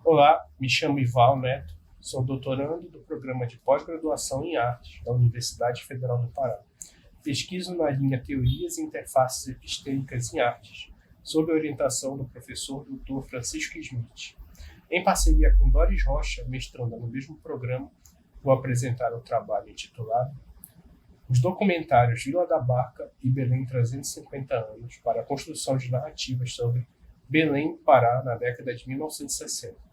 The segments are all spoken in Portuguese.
Olá, me chamo Ival Neto, sou doutorando do Programa de Pós-Graduação em Artes da Universidade Federal do Pará. Pesquiso na linha Teorias e Interfaces Epistêmicas em Artes, sob a orientação do professor Dr. Francisco Smith. Em parceria com Doris Rocha, mestranda no mesmo programa, vou apresentar o trabalho intitulado Os documentários Vila da Barca e Belém 350 anos para a construção de narrativas sobre Belém, Pará, na década de 1960.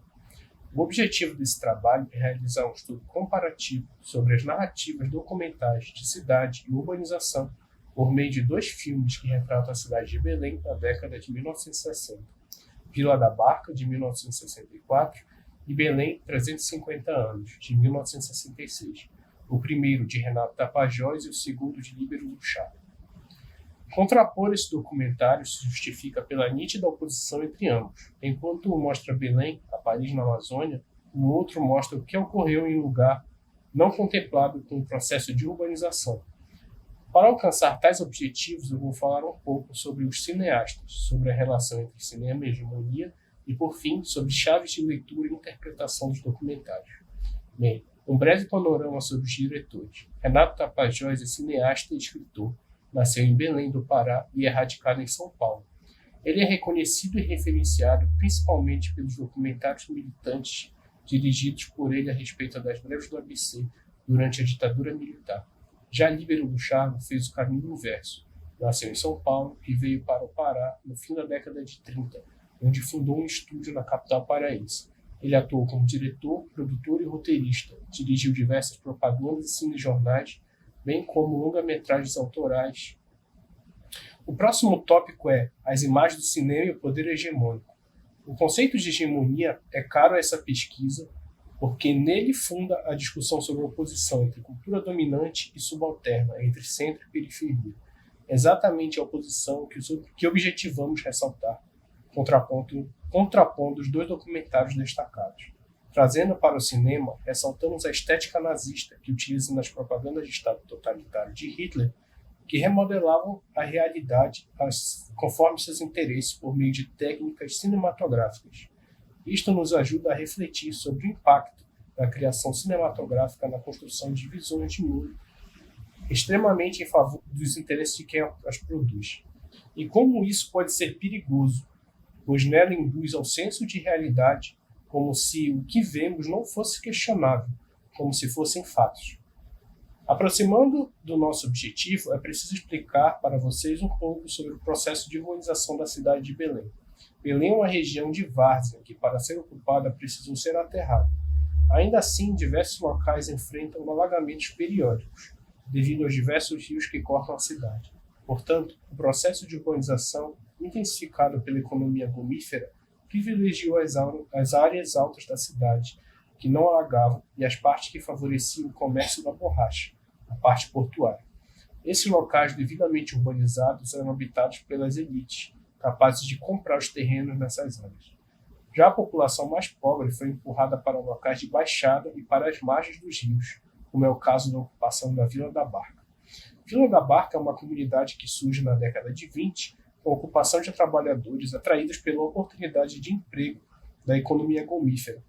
O objetivo desse trabalho é realizar um estudo comparativo sobre as narrativas documentais de cidade e urbanização por meio de dois filmes que retratam a cidade de Belém na década de 1960, Vila da Barca, de 1964, e Belém 350 anos, de 1966, o primeiro de Renato Tapajós e o segundo de Líbero Luchar. Contrapor esse documentário se justifica pela nítida oposição entre ambos. Enquanto um mostra Belém, a Paris na Amazônia, o outro mostra o que ocorreu em um lugar não contemplado com o processo de urbanização. Para alcançar tais objetivos, eu vou falar um pouco sobre os cineastas, sobre a relação entre cinema e hegemonia e, por fim, sobre chaves de leitura e interpretação dos documentários. Bem, um breve panorama sobre os diretores. Renato Tapajós é cineasta e escritor. Nasceu em Belém do Pará e é radicado em São Paulo. Ele é reconhecido e referenciado principalmente pelos documentários militantes dirigidos por ele a respeito das greves do ABC durante a ditadura militar. Já Líbero Luchar fez o caminho inverso. Nasceu em São Paulo e veio para o Pará no fim da década de 30, onde fundou um estúdio na capital paraense. Ele atuou como diretor, produtor e roteirista, dirigiu diversas propagandas e cinejornais, bem como longa-metragens autorais. O próximo tópico é as imagens do cinema e o poder hegemônico. O conceito de hegemonia é caro a essa pesquisa, porque nele funda a discussão sobre a oposição entre cultura dominante e subalterna, entre centro e periferia. Exatamente a oposição que objetivamos ressaltar, contrapondo os dois documentários destacados. Trazendo para o cinema, ressaltamos a estética nazista que utiliza nas propagandas de Estado totalitário de Hitler, que remodelavam a realidade conforme seus interesses por meio de técnicas cinematográficas. Isto nos ajuda a refletir sobre o impacto da criação cinematográfica na construção de visões de mundo, extremamente em favor dos interesses de quem as produz. E como isso pode ser perigoso, pois nela induz ao senso de realidade como se o que vemos não fosse questionável, como se fossem fatos. Aproximando do nosso objetivo, é preciso explicar para vocês um pouco sobre o processo de urbanização da cidade de Belém. Belém é uma região de várzea que, para ser ocupada, precisou ser aterrada. Ainda assim, diversos locais enfrentam alagamentos periódicos, devido aos diversos rios que cortam a cidade. Portanto, o processo de urbanização, intensificado pela economia gomífera, privilegiou as áreas altas da cidade, que não alagavam, e as partes que favoreciam o comércio da borracha, a parte portuária. Esses locais devidamente urbanizados eram habitados pelas elites, capazes de comprar os terrenos nessas áreas. Já a população mais pobre foi empurrada para locais de baixada e para as margens dos rios, como é o caso da ocupação da Vila da Barca. Vila da Barca é uma comunidade que surge na década de 20, com a ocupação de trabalhadores atraídos pela oportunidade de emprego da economia gomífera.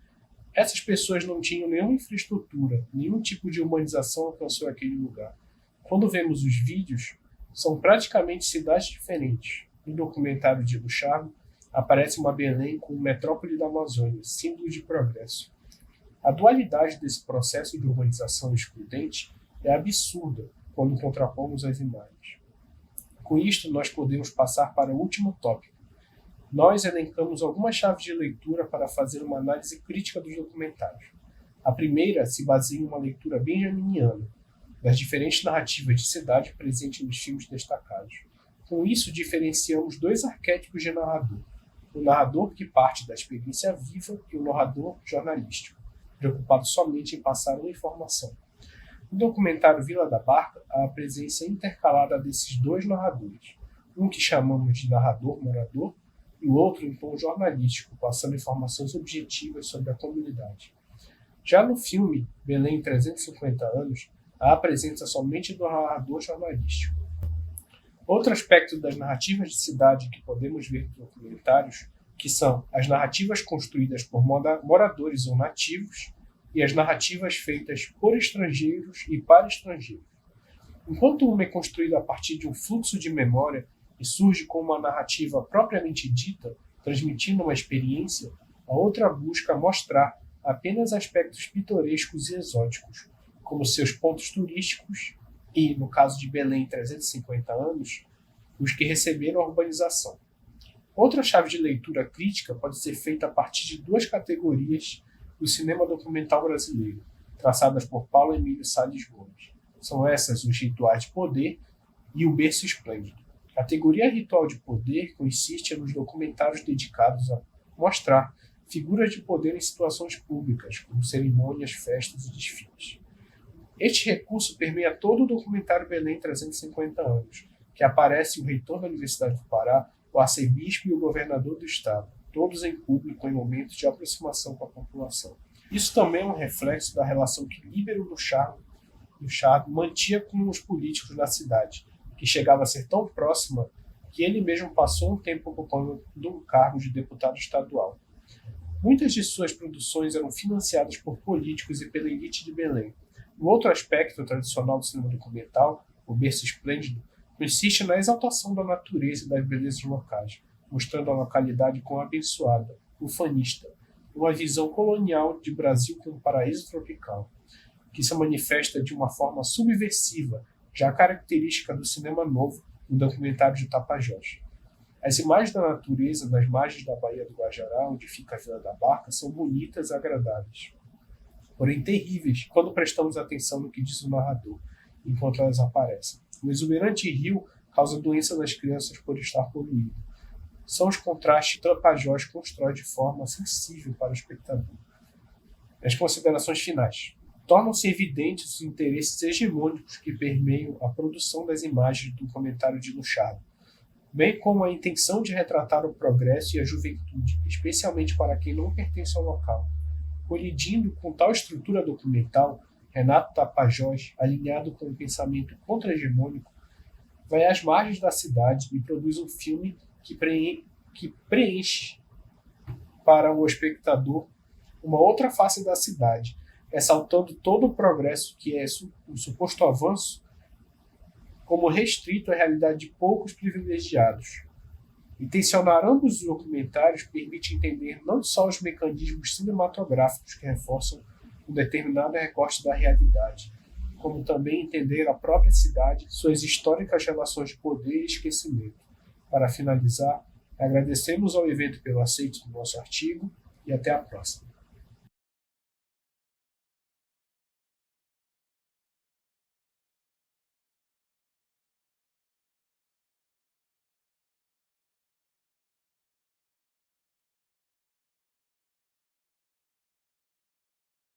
Essas pessoas não tinham nenhuma infraestrutura, nenhum tipo de urbanização alcançou aquele lugar. Quando vemos os vídeos, são praticamente cidades diferentes. No documentário de Luchar, aparece uma Belém como metrópole da Amazônia, símbolo de progresso. A dualidade desse processo de urbanização excludente é absurda quando contrapomos as imagens. Com isto, nós podemos passar para o último tópico. Nós elencamos algumas chaves de leitura para fazer uma análise crítica dos documentários. A primeira se baseia em uma leitura benjaminiana, das diferentes narrativas de cidade presentes nos filmes destacados. Com isso, diferenciamos dois arquétipos de narrador. O narrador que parte da experiência viva e o narrador jornalístico, preocupado somente em passar uma informação. No documentário Vila da Barca, há a presença intercalada desses dois narradores, um que chamamos de narrador-morador e o outro em tom jornalístico, passando informações objetivas sobre a comunidade. Já no filme Belém 350 anos, há a presença somente do narrador jornalístico. Outro aspecto das narrativas de cidade que podemos ver nos documentários que são as narrativas construídas por moradores ou nativos e as narrativas feitas por estrangeiros e para estrangeiros. Enquanto uma é construída a partir de um fluxo de memória e surge como uma narrativa propriamente dita, transmitindo uma experiência, a outra busca mostrar apenas aspectos pitorescos e exóticos, como seus pontos turísticos e, no caso de Belém, 350 anos, os que receberam a urbanização. Outra chave de leitura crítica pode ser feita a partir de duas categorias do cinema documental brasileiro, traçadas por Paulo Emílio Salles Gomes. São essas os rituais de poder e o berço esplêndido. A categoria ritual de poder consiste nos documentários dedicados a mostrar figuras de poder em situações públicas, como cerimônias, festas e desfiles. Este recurso permeia todo o documentário Belém 350 anos, que aparece o reitor da Universidade do Pará, o arcebispo e o governador do estado, todos em público em momentos de aproximação com a população. Isso também é um reflexo da relação que Líbero do Char mantinha com os políticos da cidade, que chegava a ser tão próxima que ele mesmo passou um tempo ocupando um cargo de deputado estadual. Muitas de suas produções eram financiadas por políticos e pela elite de Belém. Um outro aspecto tradicional do cinema documental, o berço esplêndido, consiste na exaltação da natureza e das belezas locais, mostrando a localidade como abençoada, ufanista, uma visão colonial de Brasil como paraíso tropical, que se manifesta de uma forma subversiva, já característica do cinema novo no documentário de Tapajós. As imagens da natureza nas margens da Baía do Guajará, onde fica a Vila da Barca, são bonitas e agradáveis, porém terríveis quando prestamos atenção no que diz o narrador, enquanto elas aparecem. O exuberante rio causa doença nas crianças por estar poluído. São os contrastes que Tapajós constrói de forma sensível para o espectador. As considerações finais. Tornam-se evidentes os interesses hegemônicos que permeiam a produção das imagens do comentário de Luchardo, bem como a intenção de retratar o progresso e a juventude, especialmente para quem não pertence ao local. Colidindo com tal estrutura documental, Renato Tapajós, alinhado com um pensamento contra-hegemônico, vai às margens da cidade e produz um filme que preenche para o espectador uma outra face da cidade, ressaltando todo o progresso que é um suposto avanço como restrito à realidade de poucos privilegiados. Intencionar ambos os documentários permite entender não só os mecanismos cinematográficos que reforçam um determinado recorte da realidade, como também entender a própria cidade, suas históricas relações de poder e esquecimento. Para finalizar, agradecemos ao evento pelo aceite do nosso artigo e até a próxima.